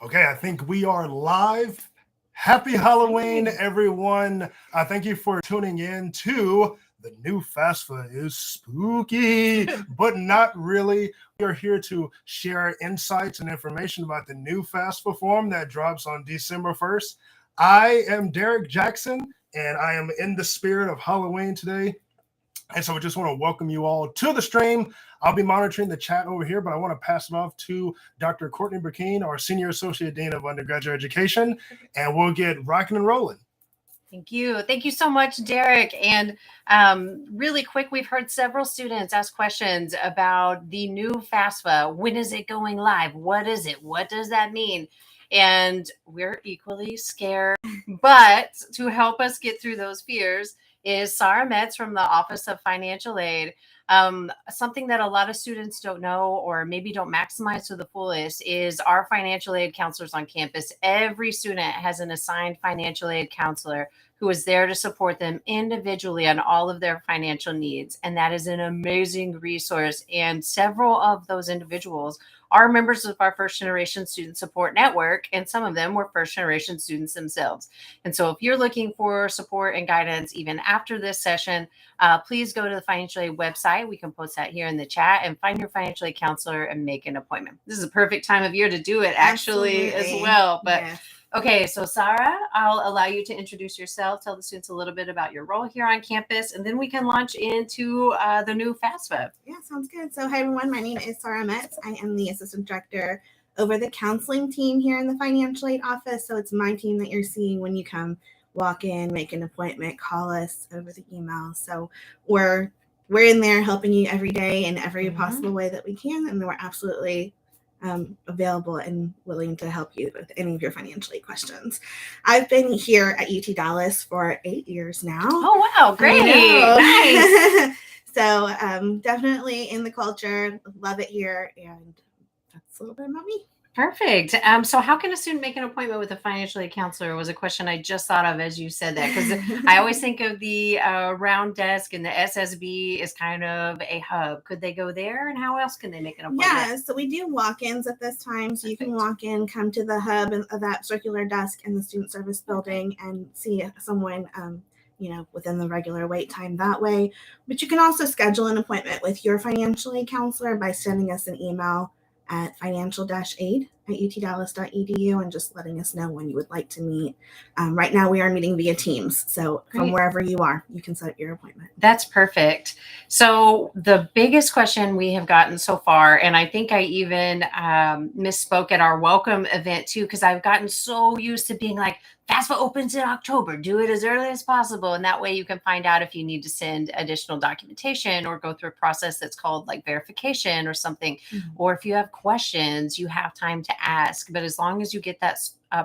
Okay, I think we are live. Happy Halloween, everyone. Thank you for tuning in to the new FAFSA is spooky, but not really. We are here to share insights and information about the new FAFSA form that drops on December 1st. I am Derek Jackson, and I am in the spirit of Halloween today. And so I just want to welcome you all to the stream. I'll be monitoring the chat over here, but I want to pass it off to Dr. Courtney Burkeen, our Senior Associate Dean of Undergraduate Education, and we'll get rocking and rolling. Thank you. Thank you so much, Derek. And really quick, we've heard several students ask questions about the new FAFSA. When is it going live? What is it? What does that mean? And we're equally scared. But to help us get through those fears is Sarah Metz from the Office of Financial Aid. Something that a lot of students don't know or maybe don't maximize to the fullest is our financial aid counselors on campus. Every student has an assigned financial aid counselor who is there to support them individually on all of their financial needs. And that is an amazing resource. And several of those individuals are members of our first generation student support network, and some of them were first generation students themselves. And so if you're looking for support and guidance even after this session, please go to the financial aid website. We can post that here in the chat and find your financial aid counselor and make an appointment. This is a perfect time of year to do it actually as well. But okay, so Sarah, I'll allow you to introduce yourself, tell the students a little bit about your role here on campus, and then we can launch into the new FAFSA. Yeah, sounds good. So hi, everyone. My name is Sarah Metz. I am the Assistant Director over the counseling team here in the Financial Aid Office. So it's my team that you're seeing when you come walk in, make an appointment, call us over the email. So we're in there helping you every day in every possible way that we can, and we're absolutely available and willing to help you with any of your financial aid questions. I've been here at UT Dallas for 8 years now. Oh, wow. Great. Nice. So definitely in the culture, love it here. And that's a little bit about me. Perfect. So how can a student make an appointment with a financial aid counselor was a question I just thought of as you said that, because I always think of the round desk and the SSB is kind of a hub. Could they go there, and how else can they make an appointment? Yeah, so we do walk-ins at this time. So you can walk in, come to the hub of that circular desk in the student service building and see someone within the regular wait time that way. But you can also schedule an appointment with your financial aid counselor by sending us an email at financial-aid@utdallas.edu and just letting us know when you would like to meet. Right now we are meeting via Teams. So from wherever you are, you can set up your appointment. That's perfect. So the biggest question we have gotten so far, and I think I even misspoke at our welcome event too, because I've gotten so used to being like, FAFSA opens in October, do it as early as possible. And that way you can find out if you need to send additional documentation or go through a process that's called like verification or something. Or if you have questions, you have time to ask. But as long as you get that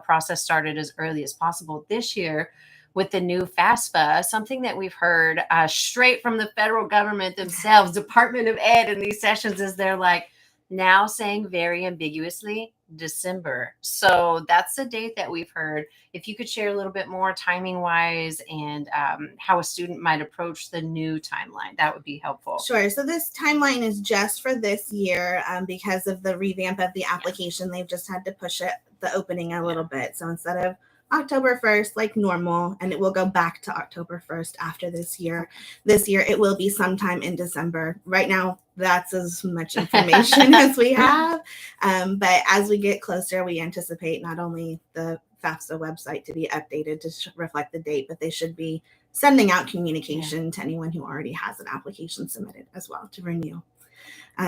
process started as early as possible this year, with the new FAFSA, something that we've heard straight from the federal government themselves, Department of Ed in these sessions, is they're like now saying very ambiguously December. So that's the date that we've heard. If you could share a little bit more timing wise and how a student might approach the new timeline, that would be helpful. Sure. So this timeline is just for this year because of the revamp of the application. They've just had to push the opening a little bit. So instead of October 1st, like normal, and it will go back to October 1st after this year. This year, it will be sometime in December. Right now, that's as much information as we have. But as we get closer, we anticipate not only the FAFSA website to be updated to reflect the date, but they should be sending out communication to anyone who already has an application submitted as well to renew.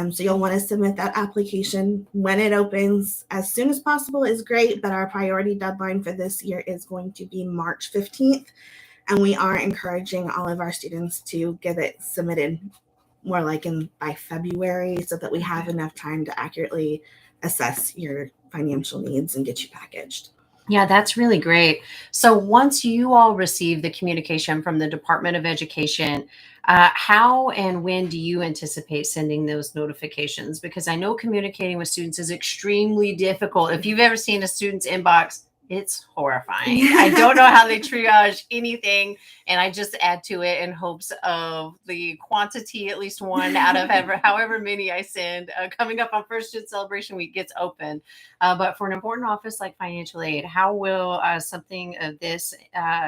So you'll want to submit that application when it opens as soon as possible is great, but our priority deadline for this year is going to be March 15th. And we are encouraging all of our students to get it submitted more like by February so that we have enough time to accurately assess your financial needs and get you packaged. Yeah, that's really great. So once you all receive the communication from the Department of Education, how and when do you anticipate sending those notifications? Because I know communicating with students is extremely difficult. If you've ever seen a student's inbox, It's horrifying. I don't know how they triage anything, and I just add to it in hopes of the quantity, at least one out of however many I send. Coming up on First Student Celebration Week gets open. But for an important office like financial aid, how will something of this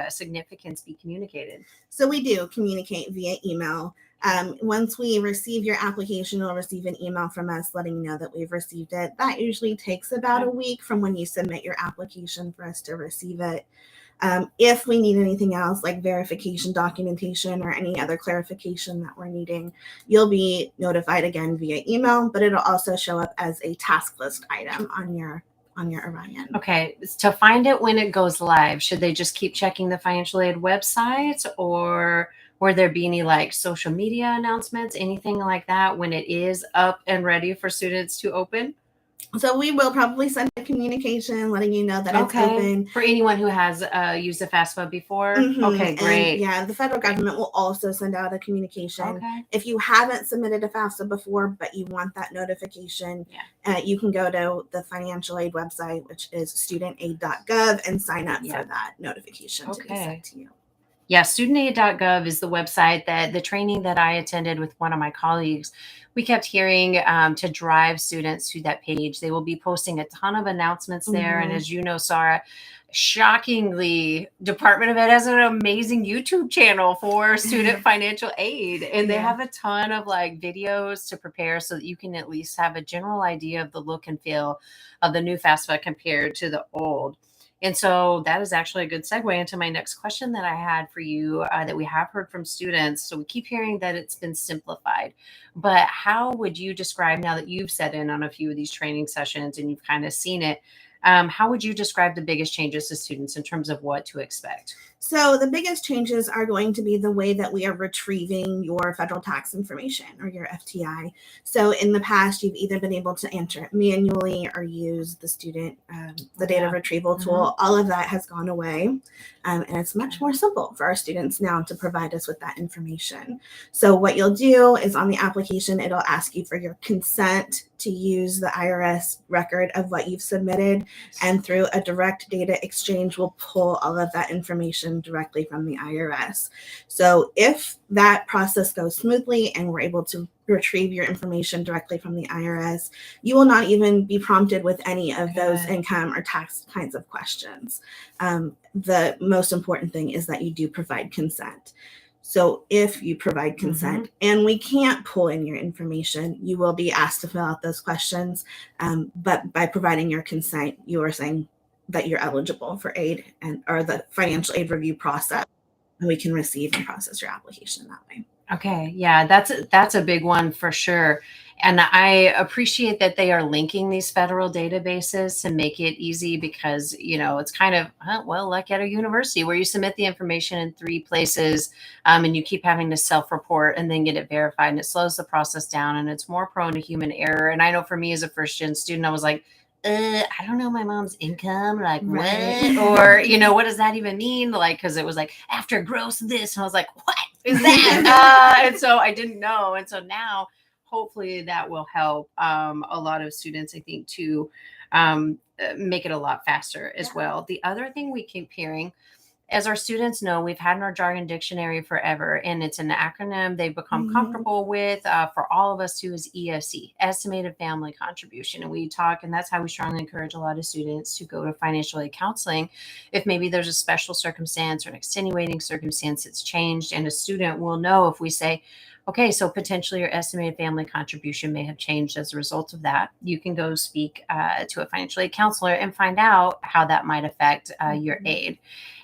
significance be communicated? So we do communicate via email. Once we receive your application, you'll receive an email from us letting you know that we've received it. That usually takes about a week from when you submit your application for us to receive it. If we need anything else like verification documentation or any other clarification that we're needing, you'll be notified again via email, but it'll also show up as a task list item on your Orion. Okay, to find it when it goes live, should they just keep checking the financial aid website, or will there be any like social media announcements, anything like that when it is up and ready for students to open? So we will probably send a communication letting you know that it's open. For anyone who has used the FAFSA before. Mm-hmm. Okay, great. And yeah, the federal government will also send out a communication. Okay. If you haven't submitted a FAFSA before, but you want that notification, you can go to the financial aid website, which is studentaid.gov, and sign up for that notification to be sent to you. Yeah, studentaid.gov is the website that the training that I attended with one of my colleagues, we kept hearing to drive students to that page. They will be posting a ton of announcements there. And as you know, Sarah, shockingly, Department of Ed has an amazing YouTube channel for student financial aid. And they have a ton of like videos to prepare so that you can at least have a general idea of the look and feel of the new FAFSA compared to the old. And so that is actually a good segue into my next question that I had for you that we have heard from students. So we keep hearing that it's been simplified, but how would you describe, now that you've sat in on a few of these training sessions and you've kind of seen it, how would you describe the biggest changes to students in terms of what to expect? So the biggest changes are going to be the way that we are retrieving your federal tax information or your FTI. So in the past, you've either been able to enter it manually or use the student, the data retrieval tool. All of that has gone away. And it's much more simple for our students now to provide us with that information. So what you'll do is on the application, it'll ask you for your consent to use the IRS record of what you've submitted. And through a direct data exchange, we'll pull all of that information directly from the IRS. So if that process goes smoothly and we're able to retrieve your information directly from the IRS, you will not even be prompted with any of those income or tax kinds of questions. The most important thing is that you do provide consent. So if you provide consent and we can't pull in your information, you will be asked to fill out those questions. But by providing your consent, you are saying that you're eligible for aid or the financial aid review process, and we can receive and process your application that way. Okay. Yeah, that's a big one for sure. And I appreciate that they are linking these federal databases to make it easy because, you know, it's kind of, like at a university where you submit the information in 3 places and you keep having to self-report and then get it verified, and it slows the process down and it's more prone to human error. And I know for me as a first-gen student, I was like, I don't know my mom's income, like what? Or, you know, what does that even mean? Like, because it was like after gross this, and I was like, what is that? And so I didn't know. And so now hopefully that will help a lot of students, I think, to make it a lot faster as well. The other thing we keep hearing, as our students know, we've had in our jargon dictionary forever, and it's an acronym they've become comfortable with for all of us too, is EFC, Estimated Family Contribution. And we talk, and that's how we strongly encourage a lot of students to go to financial aid counseling. If maybe there's a special circumstance or an extenuating circumstance that's changed, and a student will know if we say, okay, so potentially your estimated family contribution may have changed as a result of that. You can go speak to a financial aid counselor and find out how that might affect your aid.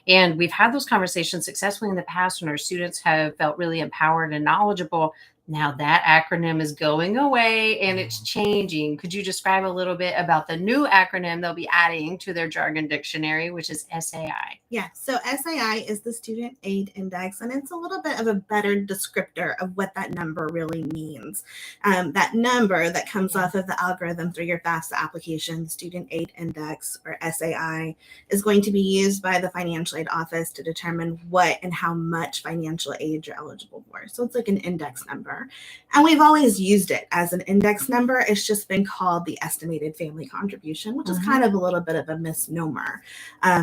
And we've had those conversations successfully in the past when our students have felt really empowered and knowledgeable. Now that acronym is going away and it's changing. Could you describe a little bit about the new acronym they'll be adding to their jargon dictionary, which is SAI? Yeah, so SAI is the Student Aid Index, and it's a little bit of a better descriptor of what that number really means. That number that comes off of the algorithm through your FAFSA application, Student Aid Index, or SAI, is going to be used by the financial aid office to determine what and how much financial aid you're eligible for. So it's like an index number. number. And we've always used it as an index number. It's just been called the estimated family contribution, which is kind of a little bit of a misnomer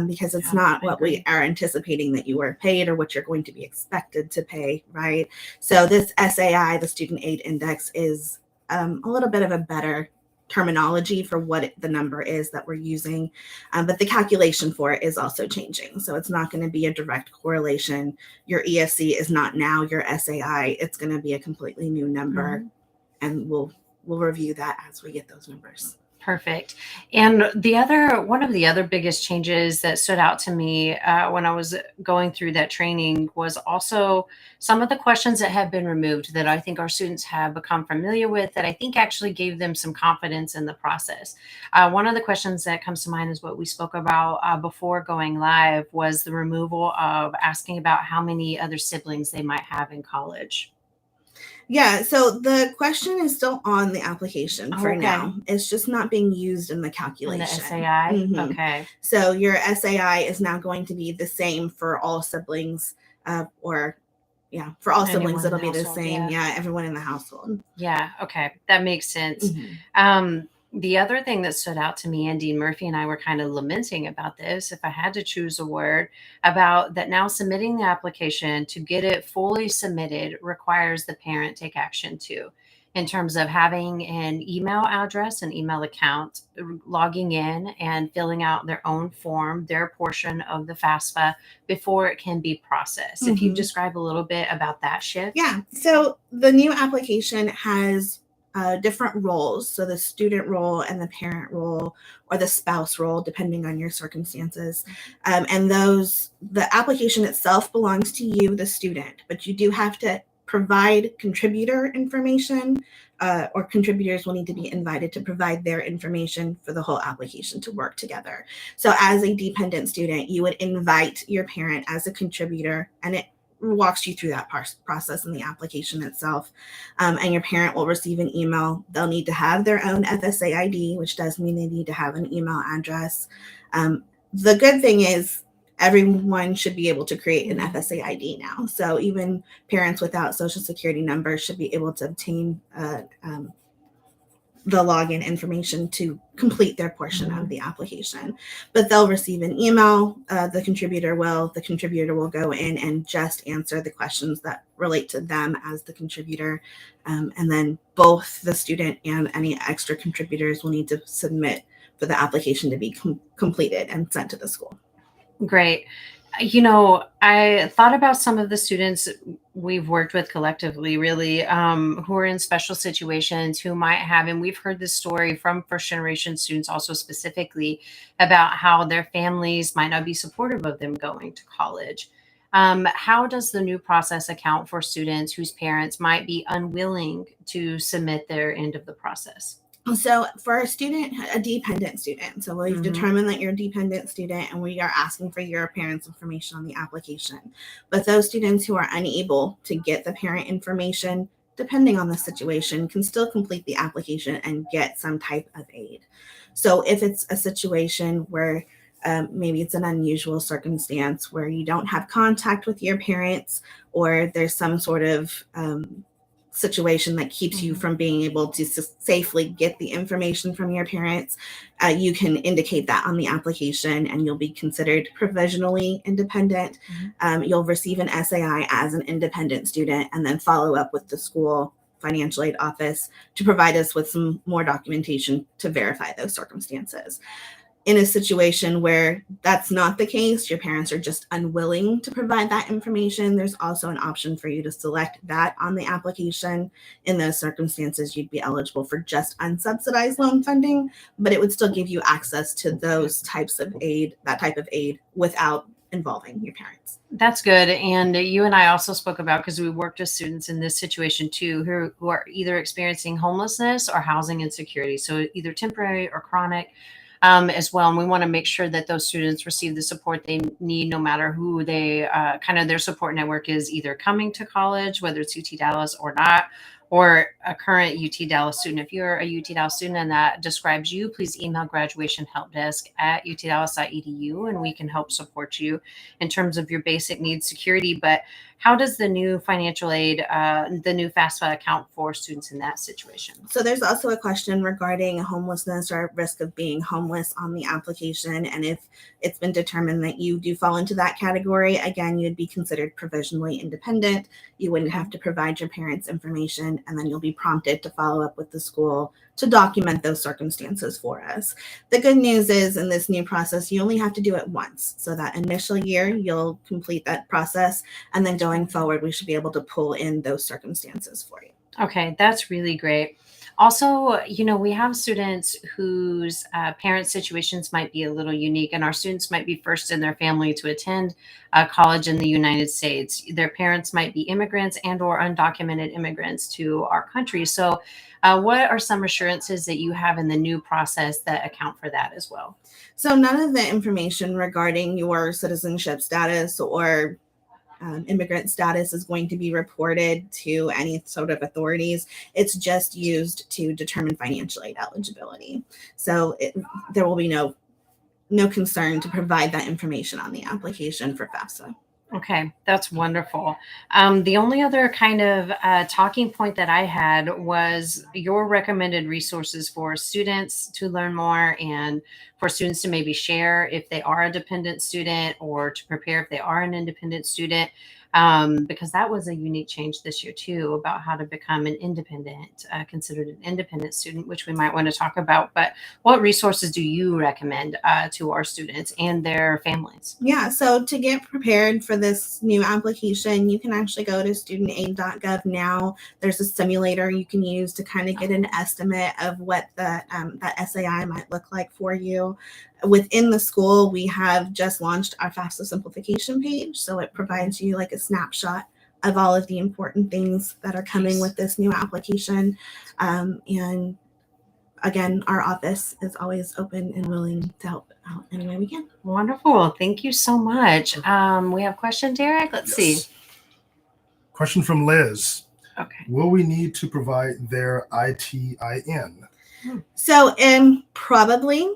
because it's not what we are anticipating that you are paid or what you're going to be expected to pay, right? So this SAI, the Student Aid Index, is a little bit of a better terminology for what the number is that we're using, but the calculation for it is also changing. So it's not going to be a direct correlation. Your ESC is not now your SAI. It's going to be a completely new number, and we'll review that as we get those numbers. Perfect. And one of the other biggest changes that stood out to me when I was going through that training was also some of the questions that have been removed that I think our students have become familiar with, that I think actually gave them some confidence in the process. One of the questions that comes to mind is what we spoke about before going live, was the removal of asking about how many other siblings they might have in college. Yeah, so the question is still on the application for now. It's just not being used in the calculation. In the SAI? Okay. So your SAI is now going to be the same for all siblings, for all siblings, it'll be the same. Yeah, everyone in the household. Yeah, okay. That makes sense. The other thing that stood out to me, and Dean Murphy and I were kind of lamenting about this, if I had to choose a word, about that now submitting the application to get it fully submitted requires the parent take action too, in terms of having an email address, an email account, logging in and filling out their own form, their portion of the FAFSA before it can be processed. If you describe a little bit about that shift. Yeah, so the new application has different roles. So the student role and the parent role, or the spouse role, depending on your circumstances. And the application itself belongs to you, the student, but you do have to provide contributor information, or contributors will need to be invited to provide their information for the whole application to work together. So as a dependent student, you would invite your parent as a contributor, and it walks you through that process in the application itself. And your parent will receive an email. They'll need to have their own FSA ID, which does mean they need to have an email address. The good thing is everyone should be able to create an FSA ID now. So even parents without social security numbers should be able to obtain the login information to complete their portion of the application. But they'll receive an email, the contributor will go in and just answer the questions that relate to them as the contributor. And then both the student and any extra contributors will need to submit for the application to be completed and sent to the school. Great. You know, I thought about some of the students we've worked with collectively, really, who are in special situations, who might have, and we've heard this story from first generation students also specifically about how their families might not be supportive of them going to college. How does the new process account for students whose parents might be unwilling to submit their end of the process? So for a dependent student, so we've determined that you're a dependent student and we are asking for your parents' information on the application. But those students who are unable to get the parent information, depending on the situation, can still complete the application and get some type of aid. So if it's a situation where maybe it's an unusual circumstance where you don't have contact with your parents, or there's some sort of situation that keeps you from being able to safely get the information from your parents, you can indicate that on the application and you'll be considered provisionally independent. You'll receive an SAI as an independent student and then follow up with the school financial aid office to provide us with some more documentation to verify those circumstances. In a situation where that's not the case, your parents are just unwilling to provide that information, there's also an option for you to select that on the application. In those circumstances, you'd be eligible for just unsubsidized loan funding, but it would still give you access to those types of aid, that type of aid, without involving your parents. That's good. And you and I also spoke about, because we worked with students in this situation too, who are either experiencing homelessness or housing insecurity. So either temporary or chronic. As well. And we want to make sure that those students receive the support they need, no matter who they kind of their support network is, either coming to college, whether it's UT Dallas or not, or a current UT Dallas student. If you're a UT Dallas student and that describes you, please email graduationhelpdesk@utdallas.edu and we can help support you in terms of your basic needs security. But how does the new financial aid, the new FAFSA account for students in that situation? So there's also a question regarding homelessness or risk of being homeless on the application. And if it's been determined that you do fall into that category, again, you'd be considered provisionally independent. You wouldn't have to provide your parents information, and then you'll be prompted to follow up with the school to document those circumstances for us. The good news is in this new process, you only have to do it once. So that initial year, you'll complete that process. And then going forward, we should be able to pull in those circumstances for you. Okay, that's really great. Also, we have students whose parent situations might be a little unique, and our students might be first in their family to attend college in the United States. Their parents might be immigrants and or undocumented immigrants to our country. So what are some assurances that you have in the new process that account for that as well? So none of the information regarding your citizenship status or immigrant status is going to be reported to any sort of authorities. It's just used to determine financial aid eligibility. So there will be no concern to provide that information on the application for FAFSA. Okay, that's wonderful. The only other kind of talking point that I had was your recommended resources for students to learn more and for students to maybe share if they are a dependent student or to prepare if they are an independent student. Because that was a unique change this year too about how to become an independent, considered an independent student, which we might want to talk about. But what resources do you recommend to our students and their families? Yeah, so to get prepared for this new application, you can actually go to studentaid.gov now. There's a simulator you can use to kind of get an estimate of what that SAI might look like for you. Within the school, we have just launched our FAFSA simplification page. So it provides you like a snapshot of all of the important things that are coming with this new application. And again, our office is always open and willing to help out any way we can. Wonderful. Thank you so much. We have a question, Derek. Let's see. Question from Liz. Okay. Will we need to provide their ITIN? So probably.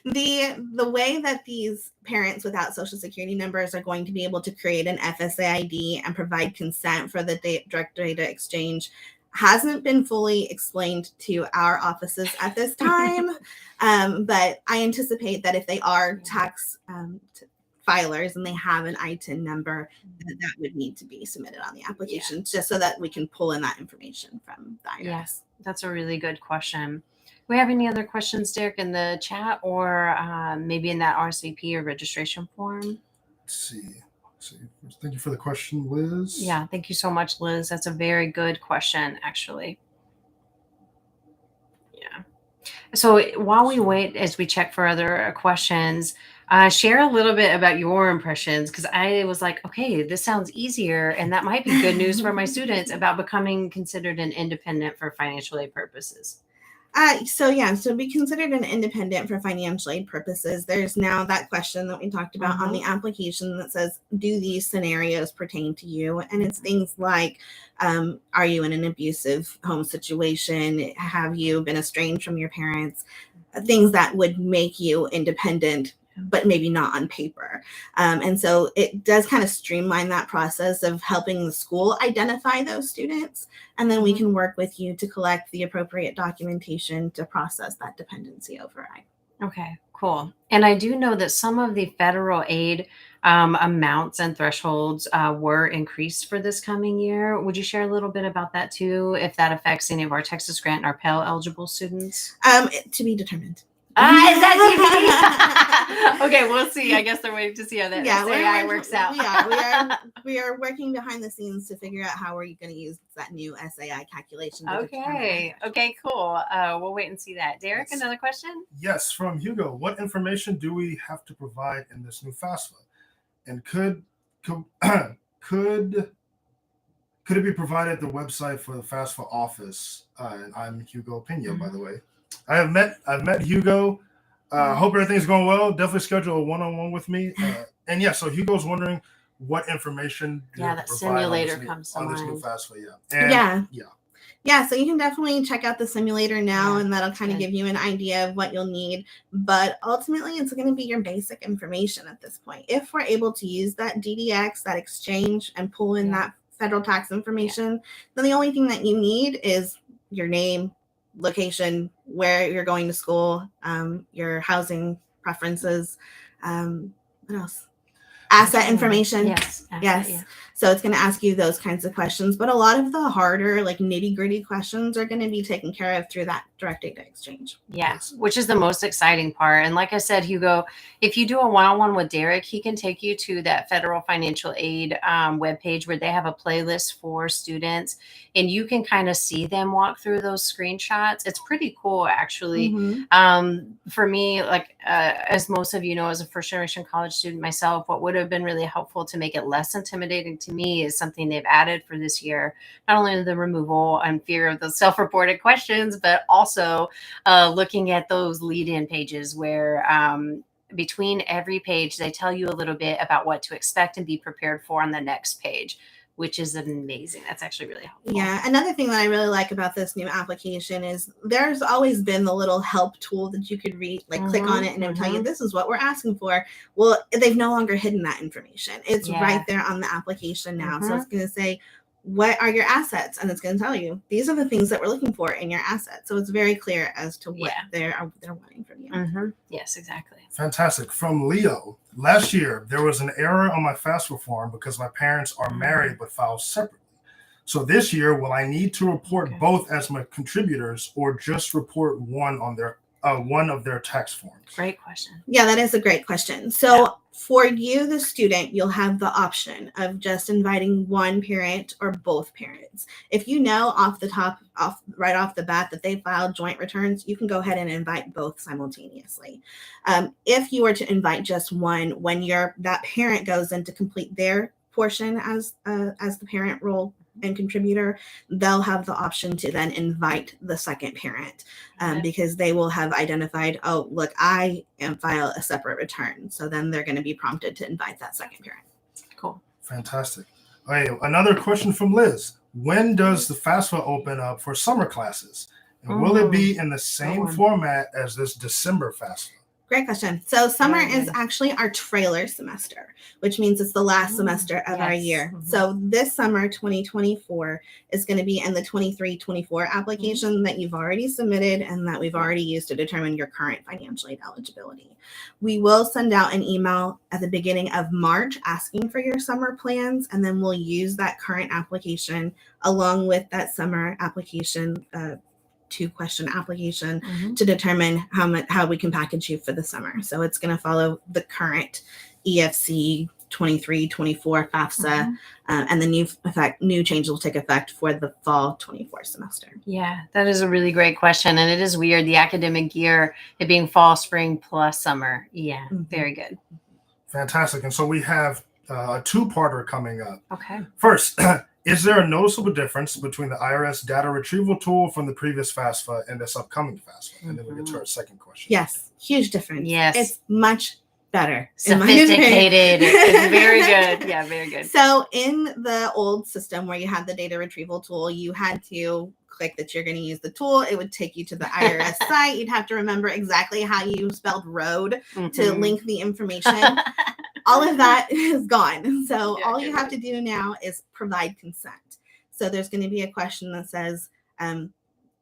The way that these parents without social security numbers are going to be able to create an FSA ID and provide consent for the direct data exchange hasn't been fully explained to our offices at this time. But I anticipate that if they are tax filers and they have an ITIN number, that would need to be submitted on the application just so that we can pull in that information from the IRS. Yes, that's a really good question. Do we have any other questions, Derek, in the chat or maybe in that RSVP or registration form? Let's see. Thank you for the question, Liz. Yeah, thank you so much, Liz. That's a very good question, actually. Yeah. So while we wait, as we check for other questions, share a little bit about your impressions, because I was like, okay, this sounds easier, and that might be good news for my students about becoming considered an independent for financial aid purposes. So be considered an independent for financial aid purposes. There's now that question that we talked about on the application that says, do these scenarios pertain to you? And it's things like, are you in an abusive home situation? Have you been estranged from your parents? Things that would make you independent, but maybe not on paper. And so it does kind of streamline that process of helping the school identify those students. And then we can work with you to collect the appropriate documentation to process that dependency override. Okay, cool. And I do know that some of the federal aid amounts and thresholds were increased for this coming year. Would you share a little bit about that too, if that affects any of our Texas Grant and our Pell eligible students? To be determined. Is that TV? Okay, we'll see. I guess they're waiting to see how that SAI works out. We are working behind the scenes to figure out how we're going to use that new SAI calculation. Okay, cool. We'll wait and see that. Derek, another question? Yes, from Hugo. What information do we have to provide in this new FAFSA? And could it be provided at the website for the FAFSA office? And I'm Hugo Pena, by the way. I've met Hugo. Hope everything's going well. Definitely schedule a one-on-one with me. And yeah, so Hugo's wondering, what information do you Yeah, have to that provide simulator on this comes to on this new mind. FAFSA? And Yeah. Yeah, so you can definitely check out the simulator now, Yeah, and that'll kind of good. give you an idea of what you'll need. But ultimately, it's going to be your basic information at this point. If we're able to use that DDX, that exchange, and pull in that federal tax information, then the only thing that you need is your name, location, where you're going to school, your housing preferences, what else? Asset information. Yes. Yes. Yeah. So it's going to ask you those kinds of questions, but a lot of the harder, like nitty-gritty questions are going to be taken care of through that direct data exchange. Yeah, which is the most exciting part. And like I said, Hugo, if you do a one-on-one with Derek, he can take you to that federal financial aid webpage where they have a playlist for students, and you can kind of see them walk through those screenshots. It's pretty cool, actually. For me, like as most of you know, as a first-generation college student myself, what would have been really helpful to make it less intimidating to me is something they've added for this year. Not only the removal and fear of the self-reported questions, but also looking at those lead-in pages where between every page, they tell you a little bit about what to expect and be prepared for on the next page, which is amazing. That's actually really helpful. Yeah. Another thing that I really like about this new application is there's always been the little help tool that you could read, like click on it and it'll tell you this is what we're asking for. Well, they've no longer hidden that information. It's right there on the application now. So it's going to say, what are your assets? And it's going to tell you, these are the things that we're looking for in your assets. So it's very clear as to what they're wanting from you. Yes, exactly. Fantastic. From Leo, last year, there was an error on my FAFSA form because my parents are married but filed separately. So this year, will I need to report both as my contributors or just report one on their one of their tax forms? Great question. Yeah, that is a great question. So for you, the student, you'll have the option of just inviting one parent or both parents. If you know right off the bat that they filed joint returns, you can go ahead and invite both simultaneously. If you were to invite just one, when that parent goes in to complete their portion as the parent role and contributor, they'll have the option to then invite the second parent because they will have identified, oh, look, I am file a separate return. So then they're going to be prompted to invite that second parent. Cool. Fantastic. Okay, another question from Liz. When does the FAFSA open up for summer classes? And will it be in the same format as this December FAFSA? Great question. So summer is actually our trailer semester, which means it's the last semester of our year. So this summer, 2024, is going to be in the 23-24 application that you've already submitted and that we've already used to determine your current financial aid eligibility. We will send out an email at the beginning of March asking for your summer plans, and then we'll use that current application along with that summer application 2-question application to determine how we can package you for the summer. So it's going to follow the current EFC 23-24 FAFSA, and the new change will take effect for the fall 24 semester. Yeah, that is a really great question. And it is weird, the academic year, it being fall, spring plus summer. Yeah, very good. Fantastic. And so we have a two-parter coming up. Okay. First, is there a noticeable difference between the IRS data retrieval tool from the previous FAFSA and this upcoming FAFSA? And then we get to our second question. Yes, huge difference. Yes. It's much better. Sophisticated. It's very good. Yeah, very good. So in the old system where you had the data retrieval tool, you had to click that you're going to use the tool. It would take you to the IRS site. You'd have to remember exactly how you spelled road to link the information. All of that is gone. So all you have to do now is provide consent. So there's going to be a question that says,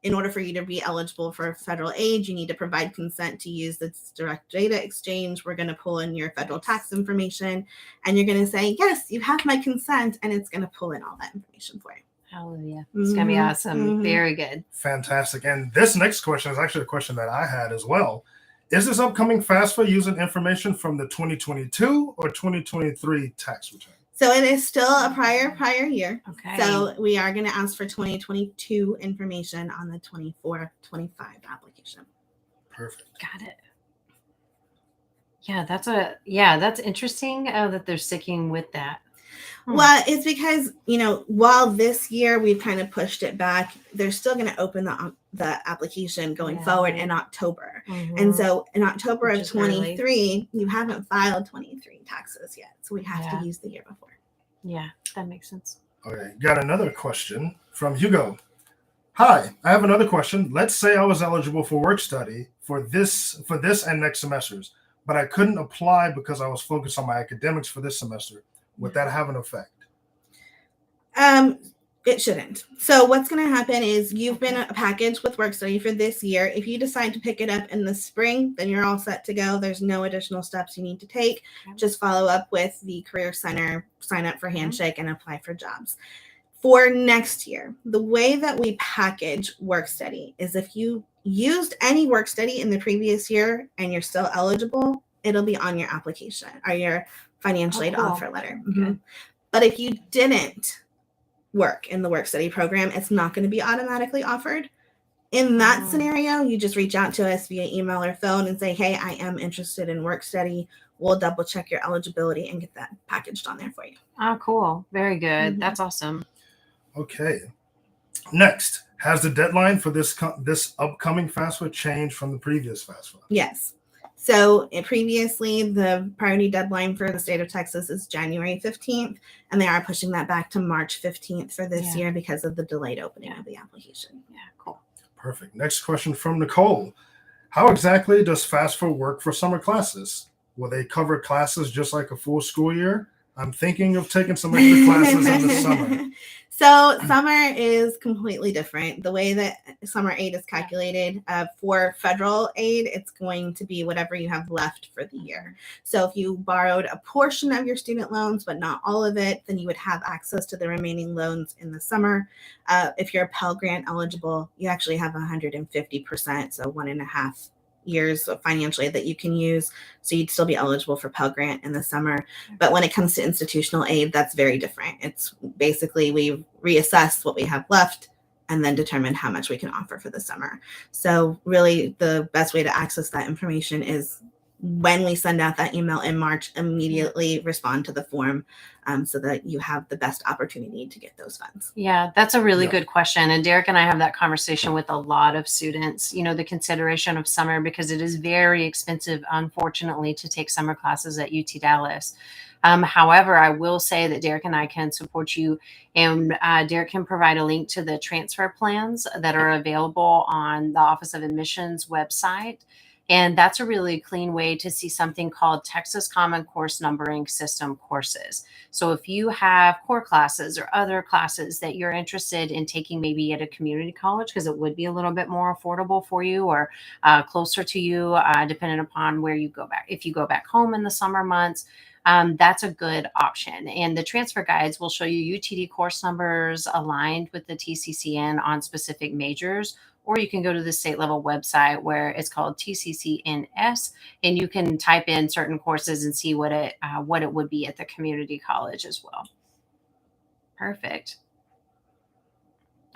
in order for you to be eligible for federal aid, you need to provide consent to use this direct data exchange. We're going to pull in your federal tax information, and you're going to say, yes, you have my consent, and it's going to pull in all that information for you. Hallelujah. It's going to be awesome. Very good. Fantastic. And this next question is actually a question that I had as well. Is this upcoming FAFSA using information from the 2022 or 2023 tax return? So it is still a prior year. Okay. So we are going to ask for 2022 information on the 24-25 application. Perfect. Got it. Yeah, that's interesting that they're sticking with that. Well, it's because, while this year we've kind of pushed it back, they're still going to open the application going forward in October. And so in October Which of is early. 23, you haven't filed 23 taxes yet. So we have to use the year before. Yeah, that makes sense. Okay, got another question from Hugo. Hi, I have another question. Let's say I was eligible for work study for this and next semesters, but I couldn't apply because I was focused on my academics for this semester. Would that have an effect? It shouldn't. So what's going to happen is you've been a package with work study for this year. If you decide to pick it up in the spring, then you're all set to go. There's no additional steps you need to take. Just follow up with the Career Center, sign up for Handshake, and apply for jobs. For next year, the way that we package work study is if you used any work study in the previous year and you're still eligible, it'll be on your application or your financial aid offer letter. Mm-hmm. But if you didn't work in the work study program, it's not going to be automatically offered. In that scenario, you just reach out to us via email or phone and say, hey, I am interested in work study. We'll double check your eligibility and get that packaged on there for you. Oh, cool. Very good. That's awesome. Okay. Next, has the deadline for this upcoming FAFSA changed from the previous FAFSA? Yes. So previously, the priority deadline for the state of Texas is January 15th, and they are pushing that back to March 15th for this year because of the delayed opening of the application. Yeah, cool. Perfect. Next question from Nicole. How exactly does FAFSA work for summer classes? Will they cover classes just like a full school year? I'm thinking of taking some extra classes in the summer. So summer is completely different. The way that summer aid is calculated for federal aid, it's going to be whatever you have left for the year. So if you borrowed a portion of your student loans, but not all of it, then you would have access to the remaining loans in the summer. If you're Pell Grant eligible, you actually have 150%, so 1.5 years of financial aid that you can use. So you'd still be eligible for Pell Grant in the summer. But when it comes to institutional aid, that's very different. It's basically we reassess what we have left and then determine how much we can offer for the summer. So really the best way to access that information is when we send out that email in March, immediately respond to the form so that you have the best opportunity to get those funds. Yeah, that's a really good question. And Derek and I have that conversation with a lot of students, you know, the consideration of summer, because it is very expensive, unfortunately, to take summer classes at UT Dallas. However, I will say that Derek and I can support you, and Derek can provide a link to the transfer plans that are available on the Office of Admissions website. And that's a really clean way to see something called Texas Common Course Numbering System courses. So if you have core classes or other classes that you're interested in taking maybe at a community college, because it would be a little bit more affordable for you or closer to you, depending upon where you go back. If you go back home in the summer months, that's a good option. And the transfer guides will show you UTD course numbers aligned with the TCCN on specific majors. Or you can go to the state level website where it's called TCCNS, and you can type in certain courses and see what it would be at the community college as well. Perfect.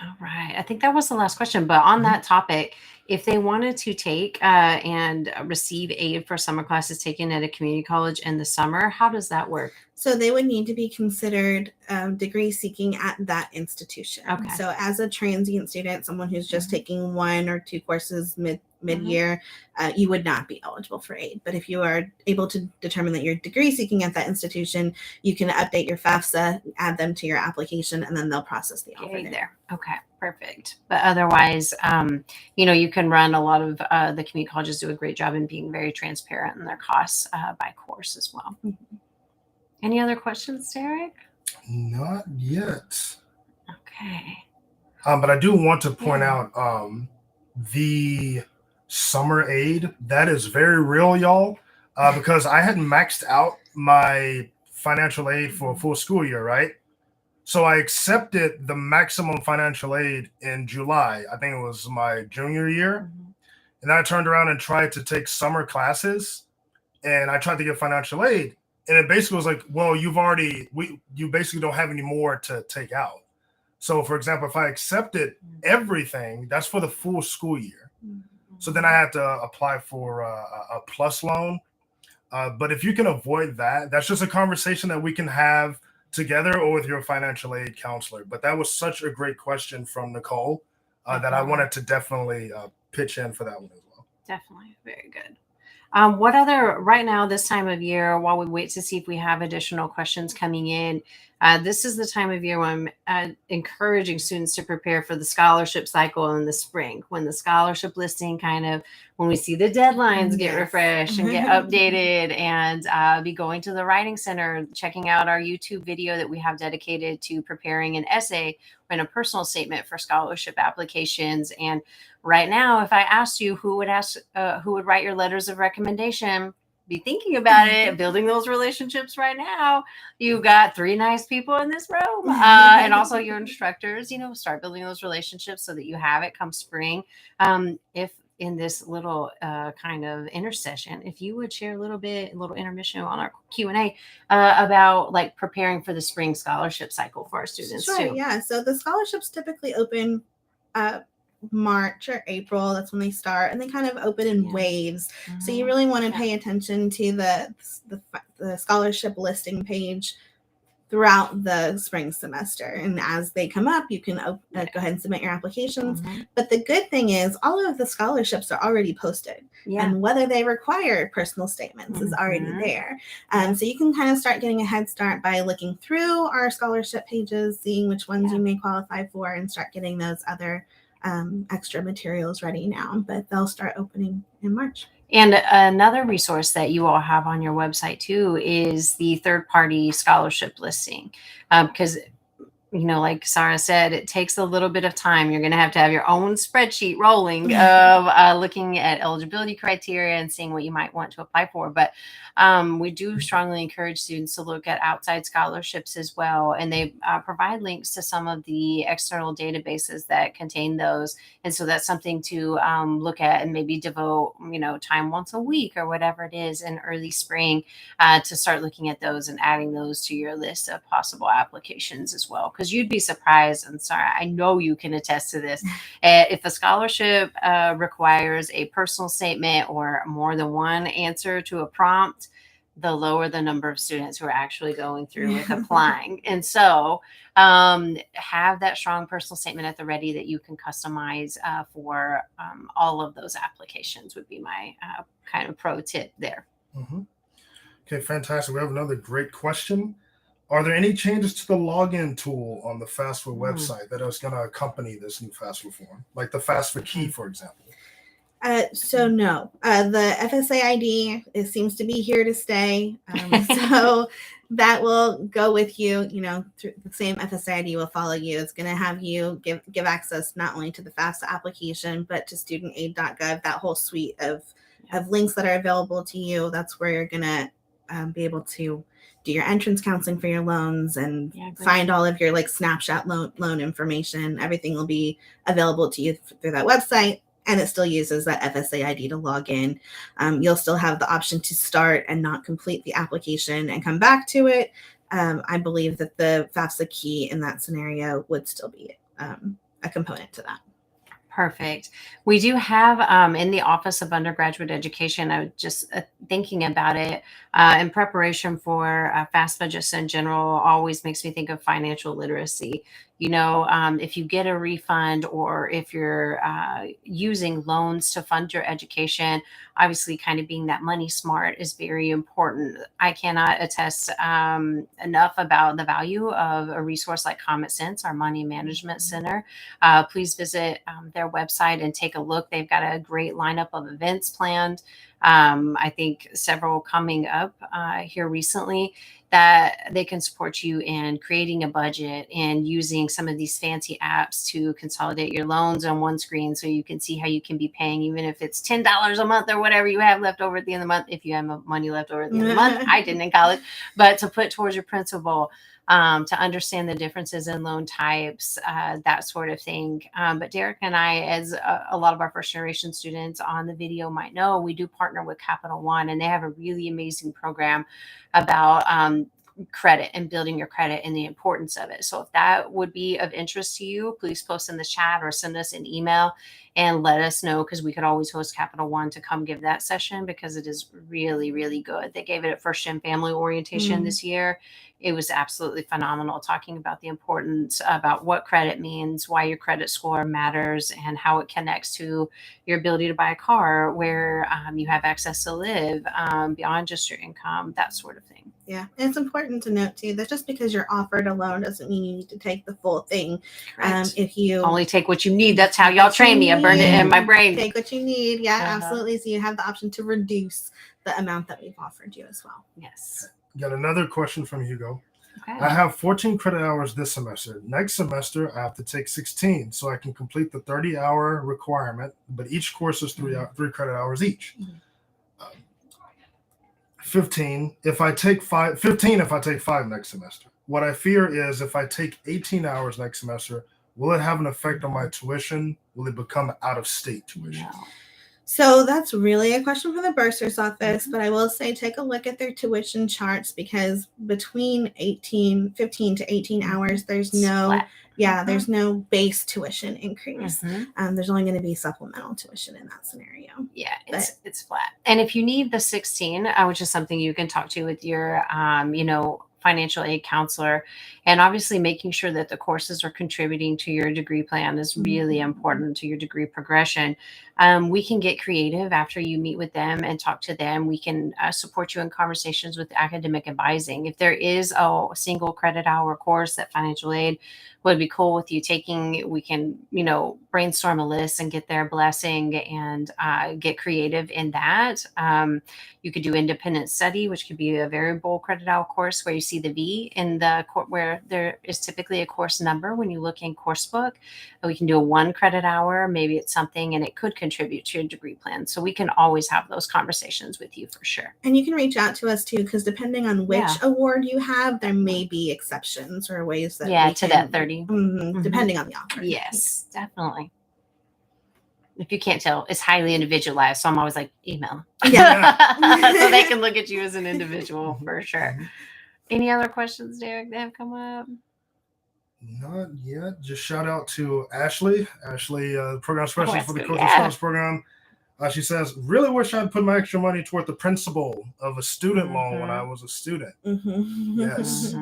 All right. I think that was the last question. But on that topic, if they wanted to take and receive aid for summer classes taken at a community college in the summer, how does that work? So they would need to be considered degree seeking at that institution. Okay. So as a transient student, someone who's just taking 1 or 2 courses mid-year, you would not be eligible for aid. But if you are able to determine that you're degree seeking at that institution, you can update your FAFSA, add them to your application, and then they'll process the offer there. Okay, perfect. But otherwise, you know, you can run a lot of the community colleges do a great job in being very transparent in their costs by course as well. Mm-hmm. Any other questions, Derek? Not yet. Okay. But I do want to point out the summer aid. That is very real, y'all, because I had maxed out my financial aid for a full school year, right? So I accepted the maximum financial aid in July. I think it was my junior year. Mm-hmm. And then I turned around and tried to take summer classes, and I tried to get financial aid. And it basically was like, well, you basically don't have any more to take out. So, for example, if I accepted everything, that's for the full school year. So then I had to apply for a plus loan. But if you can avoid that, that's just a conversation that we can have together or with your financial aid counselor. But that was such a great question from Nicole that I wanted to definitely pitch in for that one as well. Definitely. Very good. What other, right now, this time of year, while we wait to see if we have additional questions coming in, this is the time of year when I'm encouraging students to prepare for the scholarship cycle in the spring, when the scholarship listing when we see the deadlines get refreshed and get updated, and be going to the writing center, checking out our YouTube video that we have dedicated to preparing an essay and a personal statement for scholarship applications. And right now, if I asked you who would write your letters of recommendation, be thinking about it, building those relationships right now. You've got 3 nice people in this room, and also your instructors. Start building those relationships so that you have it come spring. If in this little kind of intercession, if you would share a little intermission on our Q&A about like preparing for the spring scholarship cycle for our students Sure, too. yeah. So the scholarships typically open March or April. That's when they start, and they kind of open in waves. So you really want to pay attention to the scholarship listing page throughout the spring semester, and as they come up, you can go ahead and submit your applications. But the good thing is all of the scholarships are already posted, and whether they require personal statements is already there. So you can kind of start getting a head start by looking through our scholarship pages, seeing which ones you may qualify for, and start getting those other extra materials ready now. But they'll start opening in March. And another resource that you all have on your website too is the third-party scholarship listing, because like Sarah said, it takes a little bit of time. You're going to have your own spreadsheet rolling of looking at eligibility criteria and seeing what you might want to apply for. But we do strongly encourage students to look at outside scholarships as well. And they provide links to some of the external databases that contain those. And so that's something to look at and maybe devote, time once a week or whatever it is in early spring to start looking at those and adding those to your list of possible applications as well. Because you'd be surprised, and Sarah, I know you can attest to this, if a scholarship requires a personal statement or more than one answer to a prompt, the lower the number of students who are actually going through with applying. And so have that strong personal statement at the ready that you can customize for all of those applications would be my kind of pro tip there. Okay, fantastic. We have another great question. Are there any changes to the login tool on the FAFSA website that is going to accompany this new FAFSA form, like the FAFSA key, for example? So no, the FSA ID, it seems to be here to stay. So that will go with you, through the same FSA ID will follow you. It's going to have you give access not only to the FAFSA application, but to studentaid.gov, that whole suite of links that are available to you. That's where you're going to be able to do your entrance counseling for your loans and find all of your like snapshot loan information. Everything will be available to you through that website. And it still uses that FSA ID to log in. You'll still have the option to start and not complete the application and come back to it. I believe that the FAFSA key in that scenario would still be a component to that. Perfect. We do have in the Office of Undergraduate Education, I was just thinking about it in preparation for FAFSA just in general, always makes me think of financial literacy. If you get a refund or if you're using loans to fund your education, obviously kind of being that money smart is very important. I cannot attest enough about the value of a resource like Common Sense, our money management center. Please visit their website and take a look. They've got a great lineup of events planned. I think several coming up here recently that they can support you in creating a budget and using some of these fancy apps to consolidate your loans on one screen so you can see how you can be paying, even if it's $10 a month or whatever you have left over at the end of the month. If you have money left over at the end of the month, I didn't in college, but to put towards your principal, to understand the differences in loan types, that sort of thing. But Derek and I, as a lot of our first generation students on the video might know, we do partner with Capital One, and they have a really amazing program about credit and building your credit and the importance of it. So if that would be of interest to you, please post in the chat or send us an email and let us know, because we could always host Capital One to come give that session, because it is really, really good. They gave it at First Gen Family Orientation this year. It was absolutely phenomenal, talking about the importance about what credit means, why your credit score matters, and how it connects to your ability to buy a car, where you have access to live beyond just your income, that sort of thing. Yeah, and it's important to note too that just because you're offered a loan doesn't mean you need to take the full thing. If you only take what you need, that's how y'all train me. I burned it in my brain. Take what you need. Yeah, absolutely. So you have the option to reduce the amount that we've offered you as well. Yes. Got another question from Hugo. Okay. I have 14 credit hours this semester. Next semester, I have to take 16, so I can complete the 30-hour requirement, but each course is 3 credit hours each. 15 if I take 5 next semester. What I fear is if I take 18 hours next semester, will it have an effect on my tuition? Will it become out-of-state tuition? No. So that's really a question for the bursar's office, but I will say take a look at their tuition charts, because between 15 to 18 hours, there's no there's no base tuition increase. There's only going to be supplemental tuition in that scenario. Yeah, it's flat. And if you need the 16, which is something you can talk to with your financial aid counselor, and obviously making sure that the courses are contributing to your degree plan is really important to your degree progression. We can get creative after you meet with them and talk to them. We can support you in conversations with academic advising. If there is a single credit hour course that financial aid would be cool with you taking, we can, brainstorm a list and get their blessing and get creative in that. You could do independent study, which could be a variable credit hour course where you see the V in the where there is typically a course number when you look in course book. And we can do a 1 credit hour. Maybe it's something, and it could contribute to your degree plan. So we can always have those conversations with you for sure. And you can reach out to us too, because depending on which award you have, there may be exceptions or ways that that 30. Depending on the offer. Yes, definitely. If you can't tell, it's highly individualized. So I'm always like, email. Yeah. So they can look at you as an individual for sure. Any other questions, Derek, that have come up? Not yet. Just shout out to Ashley. Ashley, program specialist for the Coaching Scholars program. She says, really wish I'd put my extra money toward the principal of a student loan when I was a student. Yes.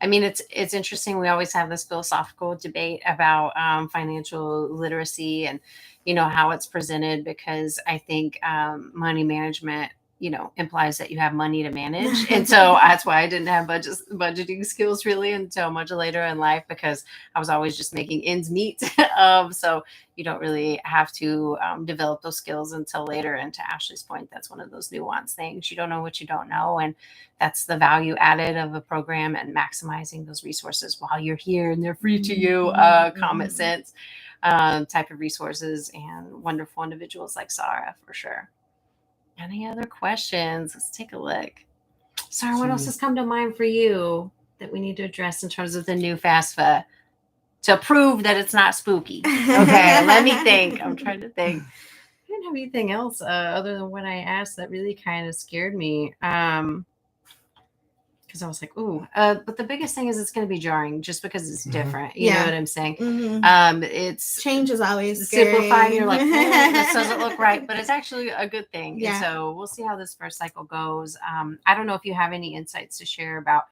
I mean, it's interesting. We always have this philosophical debate about financial literacy and, how it's presented, because I think money management, implies that you have money to manage. And so that's why I didn't have budgeting skills really until much later in life, because I was always just making ends meet. So you don't really have to develop those skills until later. And to Ashley's point, that's one of those nuanced things. You don't know what you don't know. And that's the value added of a program, and maximizing those resources while you're here and they're free to you, common sense type of resources, and wonderful individuals like Sarah for sure. Any other questions? Let's take a look. Sarah, what else has come to mind for you that we need to address in terms of the new FAFSA to prove that it's not spooky? Okay, let me think. I'm trying to think. I didn't have anything else other than what I asked that really kind of scared me. Because I was like, ooh. But the biggest thing is it's going to be jarring just because it's different. You know what I'm saying? It's change is always scary. Simplifying. You're like, this doesn't look right, but it's actually a good thing. Yeah. And so we'll see how this first cycle goes. I don't know if you have any insights to share about,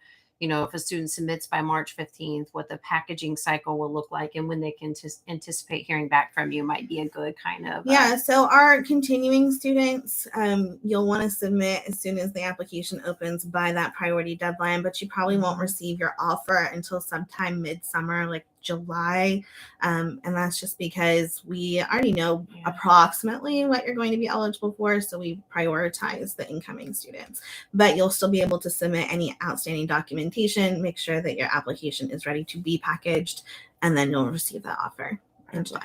if a student submits by March 15th, what the packaging cycle will look like, and when they can anticipate hearing back from you might be a good kind of. So our continuing students, you'll want to submit as soon as the application opens by that priority deadline, but you probably won't receive your offer until sometime midsummer, like July. And that's just because we already know approximately what you're going to be eligible for. So we prioritize the incoming students, but you'll still be able to submit any outstanding documentation, make sure that your application is ready to be packaged, and then you'll receive that offer in July.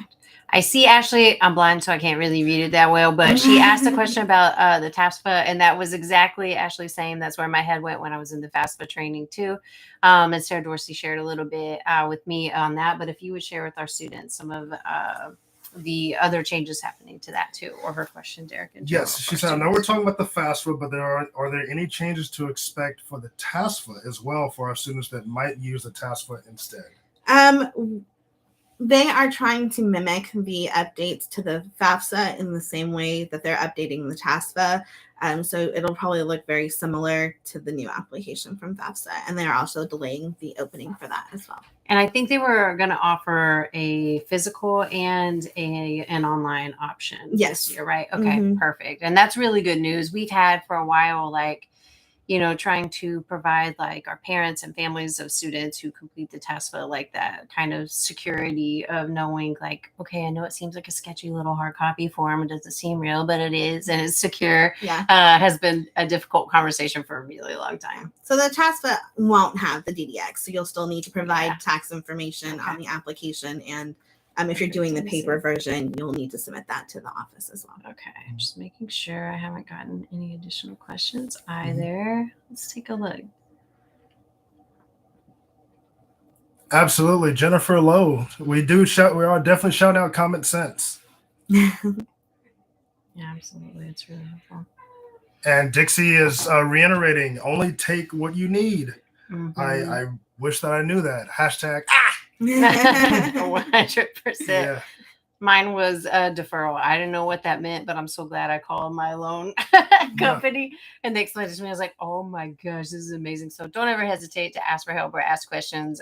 I see Ashley, I'm blind, so I can't really read it that well, but she asked a question about the FAFSA, and that was exactly Ashley saying that's where my head went when I was in the FAFSA training too. And Sarah Dorsey shared a little bit with me on that, but if you would share with our students some of the other changes happening to that too, or her question, Derek. In general, Yes, for she said, I know students. we're talking about the FAFSA, but are there any changes to expect for the TASFA as well for our students that might use the TASFA instead? They are trying to mimic the updates to the FAFSA in the same way that they're updating the TASFA. So it'll probably look very similar to the new application from FAFSA. And they're also delaying the opening for that as well. And I think they were going to offer a physical and an online option Yes. this year, right? Okay, perfect. And that's really good news. We've had for a while, like, trying to provide like our parents and families of students who complete the TASFA, like that kind of security of knowing like, okay, I know it seems like a sketchy little hard copy form. It doesn't seem real, but it is, and it's secure. Yeah. Has been a difficult conversation for a really long time. So the TASFA won't have the DDX. So you'll still need to provide tax information on the application. And if you're doing the paper version, you'll need to submit that to the office as well. Okay, just making sure I haven't gotten any additional questions either. Let's take a look. Absolutely. Jennifer Lowe. We are definitely shouting out common sense. Yeah, absolutely. It's really helpful. And Dixie is reiterating, only take what you need. I wish that I knew that. Hashtag 100%. Yeah. Mine was a deferral. I didn't know what that meant, but I'm so glad I called my loan company and they explained it to me. I was like, oh my gosh, this is amazing. So don't ever hesitate to ask for help or ask questions.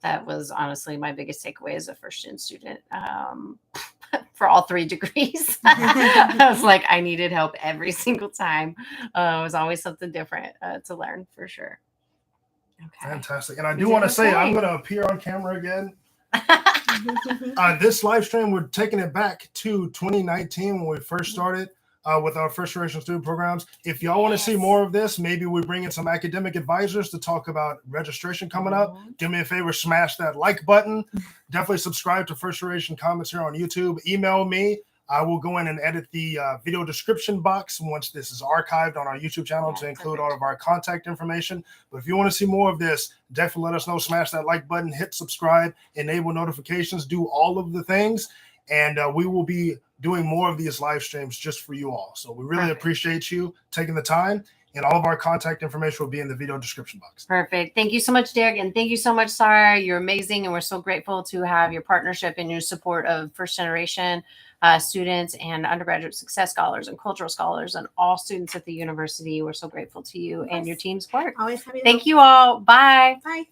That was honestly my biggest takeaway as a first-gen student for all 3 degrees. I was like, I needed help every single time. It was always something different to learn for sure. Okay. Fantastic. And I do want to say, I'm going to appear on camera again. This live stream, we're taking it back to 2019 when we first started with our first generation student programs. If y'all want to see more of this, maybe we bring in some academic advisors to talk about registration coming up. Do me a favor, smash that like button. Definitely subscribe to First Generation Comments here on YouTube. Email me. I will go in and edit the video description box once this is archived on our YouTube channel to include all of our contact information. But if you want to see more of this, definitely let us know. Smash that like button, hit subscribe, enable notifications, do all of the things. And we will be doing more of these live streams just for you all. So we really appreciate you taking the time. And all of our contact information will be in the video description box. Perfect. Thank you so much, Derek. And thank you so much, Sarah. You're amazing. And we're so grateful to have your partnership and your support of first generation students and undergraduate success scholars and cultural scholars and all students at the university. We're so grateful to you and your team's work. Always happy to Thank you all. Bye. Bye.